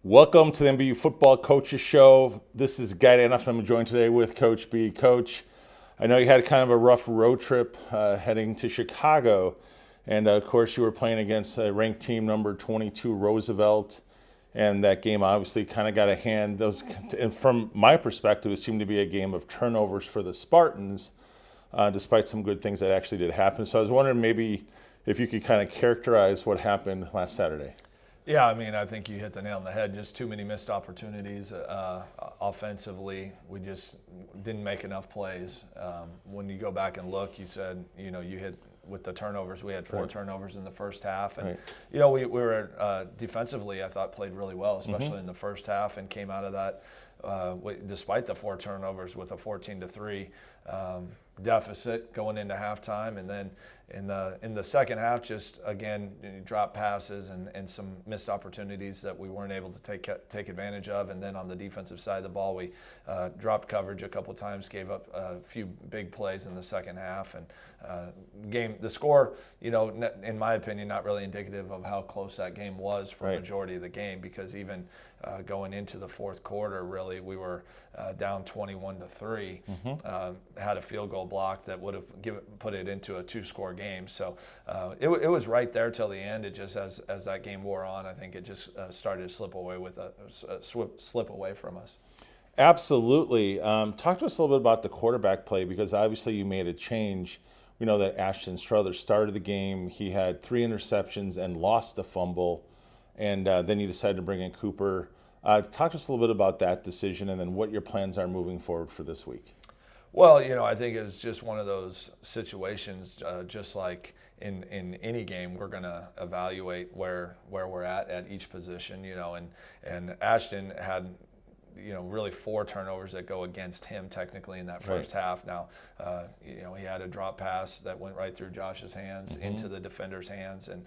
Welcome to the MBU Football Coaches Show. This is Guy Danhoff. I'm joined today with Coach B. Coach, I know you had kind of a rough road trip heading to Chicago, and of course you were playing against ranked team number 22 Roosevelt, and that game obviously kind of got a hand. And from my perspective, it seemed to be a game of turnovers for the Spartans, despite some good things that actually did happen. So I was wondering maybe if you could kind of characterize what happened last Saturday. Yeah, I mean, I think you hit the nail on the head. Just too many missed opportunities. Offensively, we just didn't make enough plays. When you go back and look, you said, you hit with the turnovers. We had four turnovers in the first half. And, we were defensively, I thought, played really well, especially in the first half, and came out of that, despite the four turnovers, with a 14-3 deficit going into halftime. And then in the second half, just again, drop passes and some missed opportunities that we weren't able to take advantage of. And then on the defensive side of the ball, we dropped coverage a couple times, gave up a few big plays in the second half, and the score, in my opinion, not really indicative of how close that game was for the majority of the game, because even going into the fourth quarter, really, we were down 21-3, had a field goal block that would have put it into a two-score game. So it was right there till the end. It just, as that game wore on, I think it just started to slip away from us. Absolutely. Talk to us a little bit about the quarterback play, because obviously you made a change. We know that Ashton Struthers started the game. He had 3 interceptions and lost the fumble, and then you decided to bring in Cooper. Talk to us a little bit about that decision, and then what your plans are moving forward for this week. Well, I think it's just one of those situations, just like in any game, we're going to evaluate where we're at each position, and Ashton had really 4 turnovers that go against him technically in that first half. Now, he had a drop pass that went right through Josh's hands into the defender's hands, and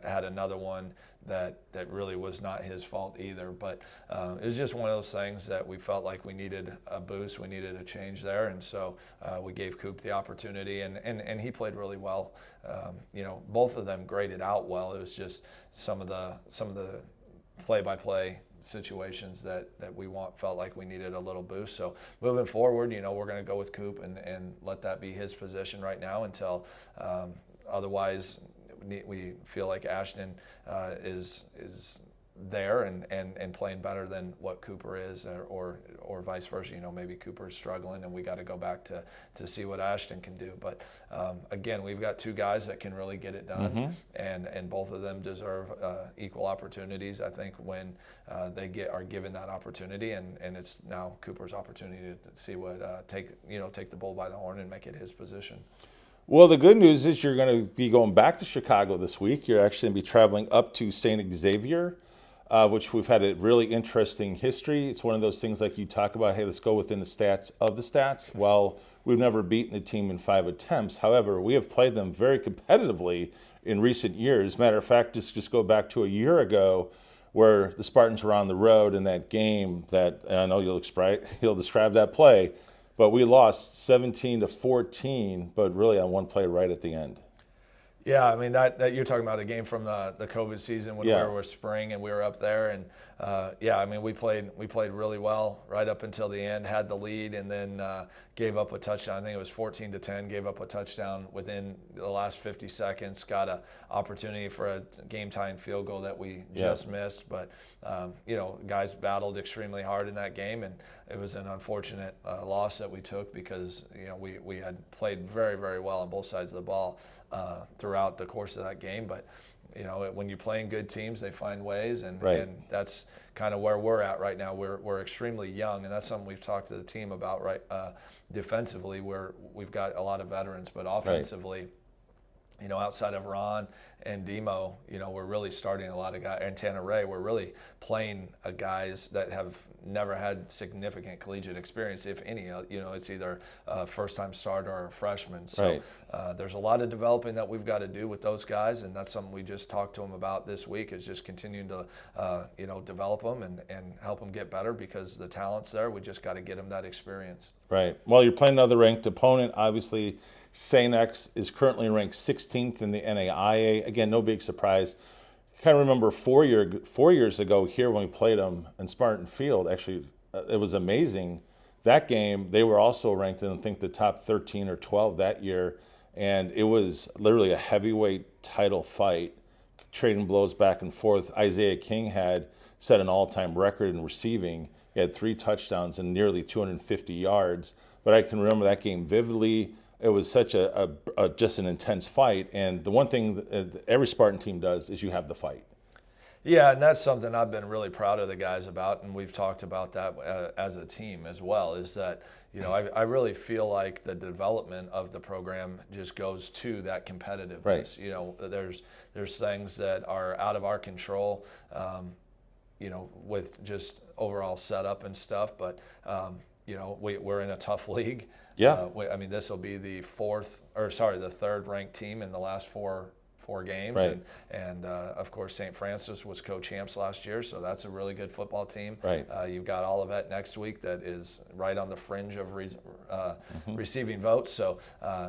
had another one that really was not his fault either. But it was just one of those things that we felt like we needed a boost, we needed a change there, and so we gave Coop the opportunity, and he played really well. Both of them graded out well. It was just some of the play-by-play situations that we felt like we needed a little boost. So moving forward, we're going to go with Coop and let that be his position right now until otherwise we feel like Ashton is there and playing better than what Cooper is, or vice versa. Maybe Cooper is struggling and we got to go back to see what Ashton can do. But again, we've got 2 guys that can really get it done, and both of them deserve equal opportunities, I think, when they are given that opportunity, and it's now Cooper's opportunity to see what take the bull by the horn and make it his position. Well, the good news is you're going to be going back to Chicago this week. You're actually going to be traveling up to St. Xavier, which we've had a really interesting history. It's one of those things like you talk about, hey, let's go within the stats of the stats. Well, we've never beaten a team in 5 attempts. However, we have played them very competitively in recent years. Matter of fact, just go back to a year ago where the Spartans were on the road in that game that, and I know you'll describe that play, but we lost 17-14, but really on one play right at the end. Yeah, I mean that you're talking about a game from the COVID season when we were spring and we were up there, and I mean we played really well right up until the end, had the lead, and then gave up a touchdown. I think it was 14-10. Gave up a touchdown within the last 50 seconds. Got an opportunity for a game-tying field goal that we just missed, but guys battled extremely hard in that game, and it was an unfortunate loss that we took because we had played very, very well on both sides of the ball throughout the course of that game. But when you're playing good teams, they find ways, and that's kind of where we're at right now. We're extremely young, and that's something we've talked to the team about. Defensively, we've got a lot of veterans, but offensively, outside of Ron and Demo, we're really starting a lot of guys, and Tanner Ray, we're really playing guys that have never had significant collegiate experience, if any. It's either a first-time starter or a freshman. So there's a lot of developing that we've got to do with those guys, and that's something we just talked to them about this week, is just continuing to, develop them and help them get better, because the talent's there. We just got to get them that experience. Right. Well, you're playing another ranked opponent, obviously. St. X is currently ranked 16th in the NAIA. Again, no big surprise. kind of remember 4 years ago here when we played them in Spartan Field. Actually, it was amazing. That game, they were also ranked in, I think, the top 13 or 12 that year. And it was literally a heavyweight title fight, trading blows back and forth. Isaiah King had set an all-time record in receiving. He had 3 touchdowns and nearly 250 yards. But I can remember that game vividly. It was such just an intense fight. And the one thing that every Spartan team does is you have the fight. Yeah, and that's something I've been really proud of the guys about, and we've talked about that as a team as well, is that, I really feel like the development of the program just goes to that competitiveness. Right. There's things that are out of our control, with just overall setup and stuff, but, we're in a tough league. Yeah. This will be the third ranked team in the last four games, Right. and of course St. Francis was co-champs last year, so that's a really good football team. Right. You've got Olivet next week that is right on the fringe of receiving votes, so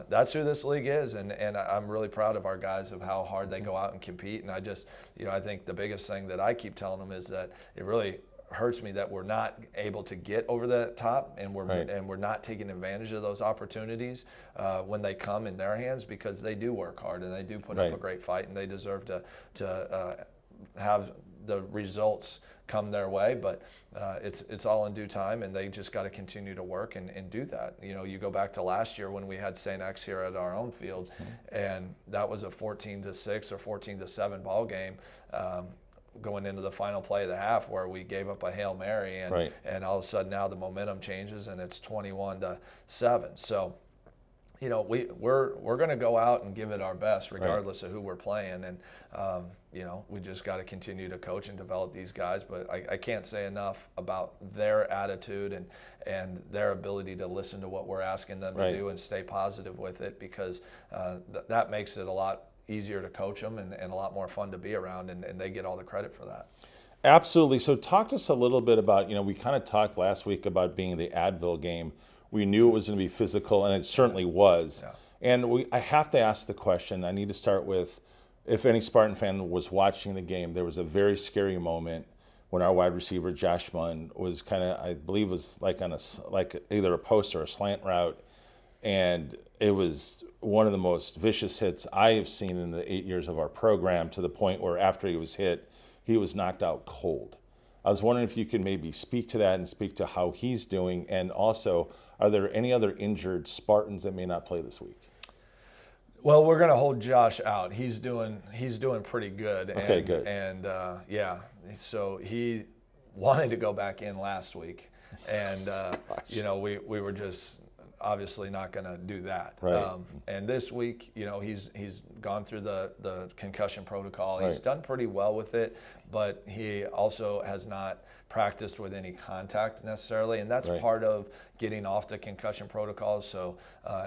that's who this league is, and I'm really proud of our guys of how hard they go out and compete, and I think the biggest thing that I keep telling them is that it really hurts me that we're not able to get over the top, and we're not taking advantage of those opportunities when they come in their hands, because they do work hard and they do put up a great fight, and they deserve to have the results come their way. But it's all in due time, and they just got to continue to work and do that. You go back to last year when we had St. X here at our own field, and that was a 14-6 or 14-7 ball game. Going into the final play of the half, where we gave up a Hail Mary, and all of a sudden now the momentum changes and it's 21-7. So, we're going to go out and give it our best regardless of who we're playing, and we just got to continue to coach and develop these guys. But I can't say enough about their attitude and their ability to listen to what we're asking them to do and stay positive with it, because that makes it a lot easier to coach them and a lot more fun to be around, and they get all the credit for that. Absolutely. So talk to us a little bit about, we kind of talked last week about being the Advil game. We knew it was going to be physical, and it certainly was. Yeah. And I have to ask the question, I need to start with, if any Spartan fan was watching the game, there was a very scary moment when our wide receiver, Josh Munn, was kind of, I believe was like on either a post or a slant route, and it was one of the most vicious hits I have seen in the 8 years of our program, to the point where after he was hit, he was knocked out cold. I was wondering if you could maybe speak to that and speak to how he's doing, and also, are there any other injured Spartans that may not play this week? Well, we're going to hold Josh out. He's doing pretty good. Okay, good. And so he wanted to go back in last week, and we were just obviously not going to do that. Right. And this week, he's gone through the concussion protocol. Right. He's done pretty well with it, but he also has not practiced with any contact necessarily, and that's part of getting off the concussion protocols. So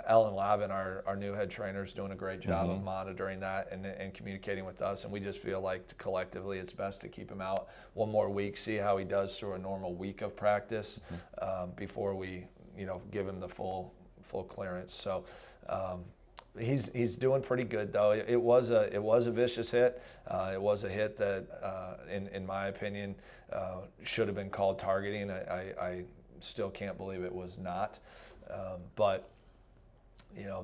Ellen Lavin, our new head trainer, is doing a great job of monitoring that and communicating with us, and we just feel like collectively it's best to keep him out one more week, see how he does through a normal week of practice before we give him the full clearance. So he's doing pretty good, though. It was a vicious hit. It was a hit that, in my opinion, should have been called targeting. I still can't believe it was not. But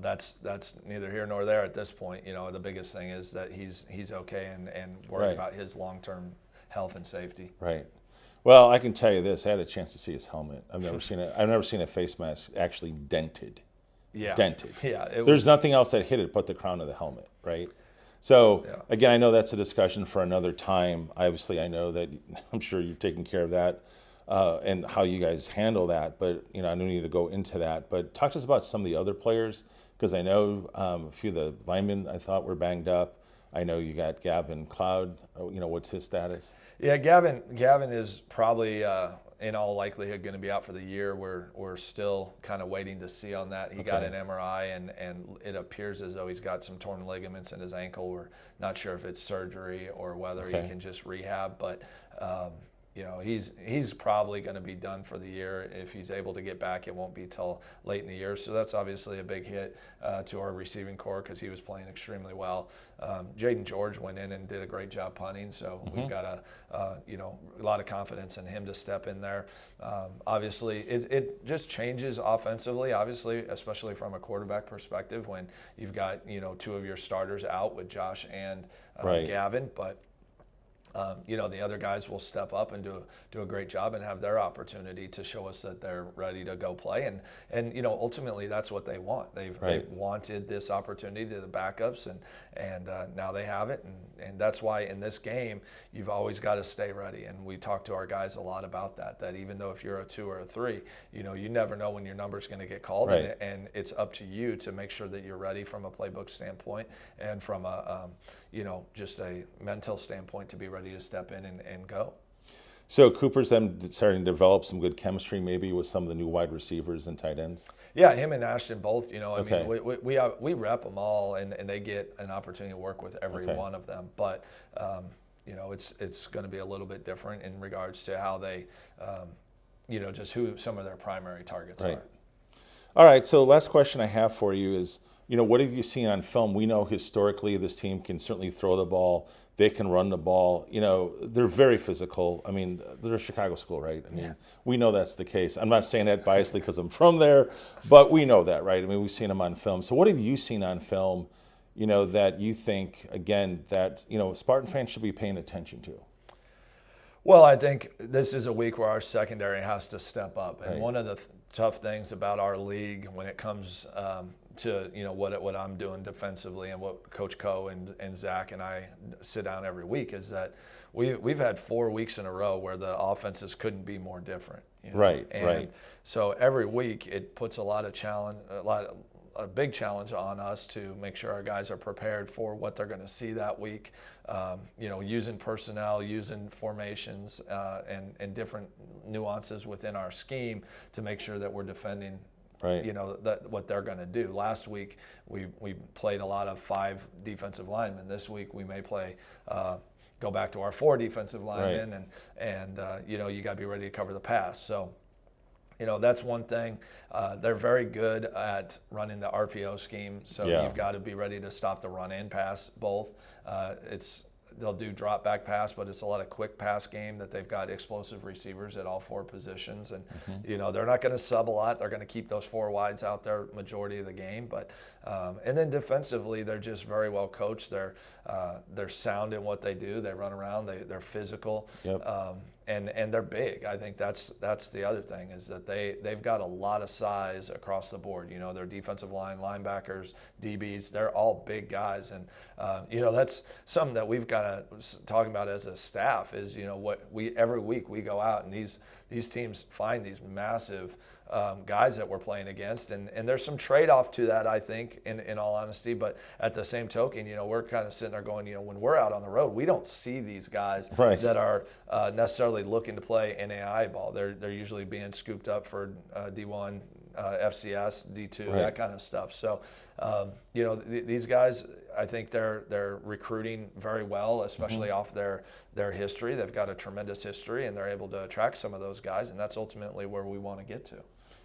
that's neither here nor there at this point. The biggest thing is that he's okay and worried about his long-term health and safety. Right. Well, I can tell you this: I had a chance to see his helmet. I've never seen a face mask actually dented. Yeah. Dented. Yeah. There's nothing else that hit it but the crown of the helmet, right? So again, I know that's a discussion for another time. Obviously, I know that I'm sure you're taking care of that and how you guys handle that. But I don't need to go into that. But talk to us about some of the other players, because I know a few of the linemen I thought were banged up. I know you got Gavin Cloud. What's his status? Yeah, Gavin is probably in all likelihood going to be out for the year. We're still kind of waiting to see on that. He got an MRI, and it appears as though he's got some torn ligaments in his ankle. We're not sure if it's surgery or whether he can just rehab, but he's probably going to be done for the year. If he's able to get back, it won't be till late in the year. So that's obviously a big hit to our receiving core because he was playing extremely well. Jaden George went in and did a great job punting, so we've got a lot of confidence in him to step in there. Obviously, it just changes offensively. Obviously, especially from a quarterback perspective, when you've got two of your starters out with Josh and Gavin, but. The other guys will step up and do a great job and have their opportunity to show us that they're ready to go play. And ultimately that's what they want. They've wanted this opportunity to the backups, and now they have it. And that's why in this game you've always got to stay ready. And we talk to our guys a lot about that even though if you're a 2 or a 3, you never know when your number's going to get called. And it's up to you to make sure that you're ready from a playbook standpoint and from a just a mental standpoint to be ready to step in and go. So Cooper's then starting to develop some good chemistry maybe with some of the new wide receivers and tight ends? Yeah, him and Ashton both, I mean, we rep them all and they get an opportunity to work with every one of them. But, it's going to be a little bit different in regards to how they, just who some of their primary targets are. All right, so last question I have for you is, what have you seen on film? We know historically this team can certainly throw the ball. They can run the ball. They're very physical. I mean, they're a Chicago school, right? I mean, we know that's the case. I'm not saying that biasly because I'm from there, but we know that, right? I mean, we've seen them on film. So what have you seen on film, that you think, again, that, Spartan fans should be paying attention to? Well, I think this is a week where our secondary has to step up. And one of the tough things about our league when it comes to what I'm doing defensively and what Coach Coe and Zach and I sit down every week is that we've had 4 weeks in a row where the offenses couldn't be more different. So every week it puts a big challenge on us to make sure our guys are prepared for what they're going to see that week. Using personnel, using formations, and different nuances within our scheme to make sure that we're defending. What they're going to do. Last week we played a lot of 5 defensive linemen. This week we may play go back to our 4 defensive linemen, and you got to be ready to cover the pass. So that's one thing. They're very good at running the RPO scheme, so you've got to be ready to stop the run and pass both. They'll do drop back pass, but it's a lot of quick pass game that they've got explosive receivers at all 4 positions. And, they're not going to sub a lot. They're going to keep those 4 wides out there majority of the game. But and then defensively, they're just very well coached. They're sound in what they do. They run around. They're physical. And they're big. I think that's the other thing is that they've got a lot of size across the board. Their defensive line, linebackers, DBs, they're all big guys. And, that's something that we've got to talk about as a staff is, every week we go out and these teams find these massive guys that we're playing against. And there's some trade-off to that, I think, in all honesty. But at the same token, we're kind of sitting there going, when we're out on the road, we don't see these guys that are necessarily looking to play NAI ball. They're usually being scooped up for D1, FCS, D2, that kind of stuff. So, these guys, I think they're recruiting very well, especially off their history. They've got a tremendous history, and they're able to attract some of those guys, and that's ultimately where we want to get to.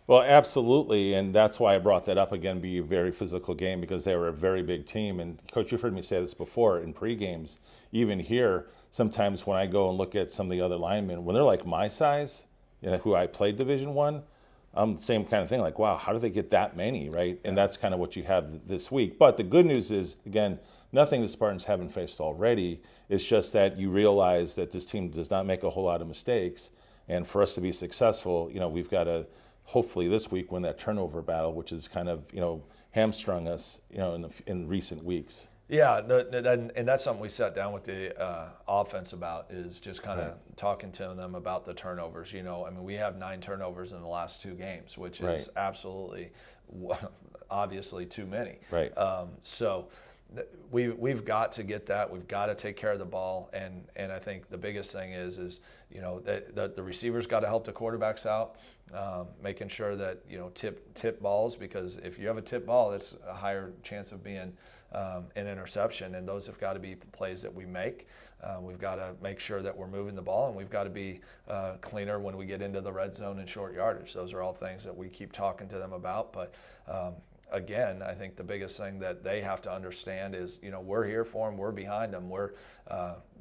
Well, absolutely, and that's why I brought that up again, be a very physical game because they were a very big team. And Coach, you've heard me say this before in pre-games, even here, sometimes when I go and look at some of the other linemen, when they're like my size, who I played Division I, same kind of thing, like, wow, how do they get that many, right? And that's kind of what you have this week. But the good news is, again, nothing the Spartans haven't faced already. It's just that you realize that this team does not make a whole lot of mistakes. And for us to be successful, we've got to hopefully this week win that turnover battle, which is kind of, hamstrung us, in recent weeks. Yeah, and that's something we sat down with the offense about is just kind of talking to them about the turnovers. I mean, we have 9 turnovers in the last 2 games, which is absolutely, obviously too many. Right. So, we've got to get that. We've got to take care of the ball, and I think the biggest thing is that the receivers got to help the quarterbacks out, making sure that tip balls, because if you have a tip ball, it's a higher chance of being an interception, and those have got to be plays that we make. We've got to make sure that we're moving the ball, and we've got to be cleaner when we get into the red zone and short yardage. Those are all things that we keep talking to them about, but again, I think the biggest thing that they have to understand is, we're here for them, we're behind them,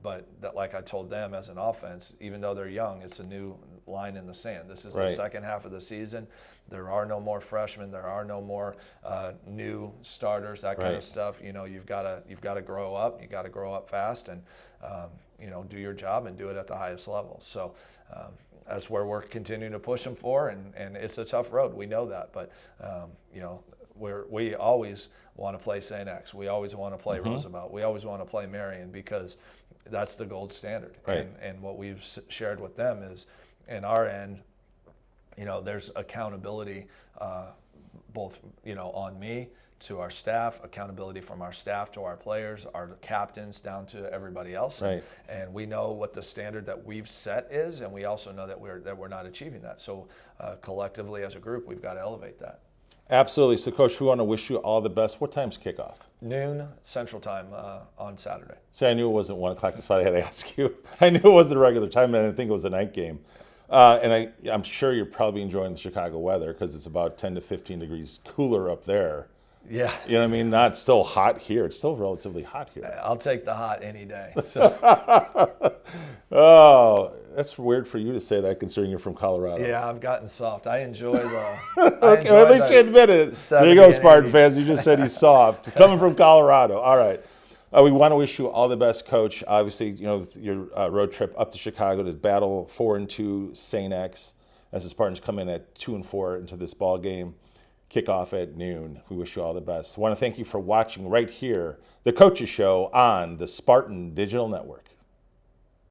but that, like I told them as an offense, even though they're young, it's a new line in the sand. This is the second half of the season. There are no more freshmen. There are no more new starters. That kind of stuff. You've got to grow up. You got to grow up fast, and do your job and do it at the highest level. So. That's where we're continuing to push them for, and it's a tough road. We know that, but we always want to play St. X. We always want to play Roosevelt. We always want to play Marion, because that's the gold standard. Right. And what we've shared with them is, in our end, there's accountability, both on me, to our staff, accountability from our staff to our players, our captains, down to everybody else. Right. And we know what the standard that we've set is, and we also know that we're not achieving that. So collectively as a group, we've got to elevate that. Absolutely. So, Coach, we want to wish you all the best. What time's kickoff? Noon Central Time on Saturday. See, I knew it wasn't 1 o'clock. That's why I had to ask you. I knew it wasn't a regular time, and I didn't think it was a night game. And I'm sure you're probably enjoying the Chicago weather, because it's about 10 to 15 degrees cooler up there. Yeah. You know what I mean? Not still hot here. It's still relatively hot here. I'll take the hot any day. So. Oh, that's weird for you to say that, considering you're from Colorado. Yeah, I've gotten soft. I enjoy the. Okay, well, at least you admit it. There you go, Spartan fans. You just said he's soft. Coming from Colorado. All right. We want to wish you all the best, Coach. Obviously, your road trip up to Chicago to battle 4-2 St. X, as the Spartans come in at 2-4 into this ball game. Kickoff at noon. We wish you all the best. I want to thank you for watching right here, the Coaches Show on the Spartan Digital Network.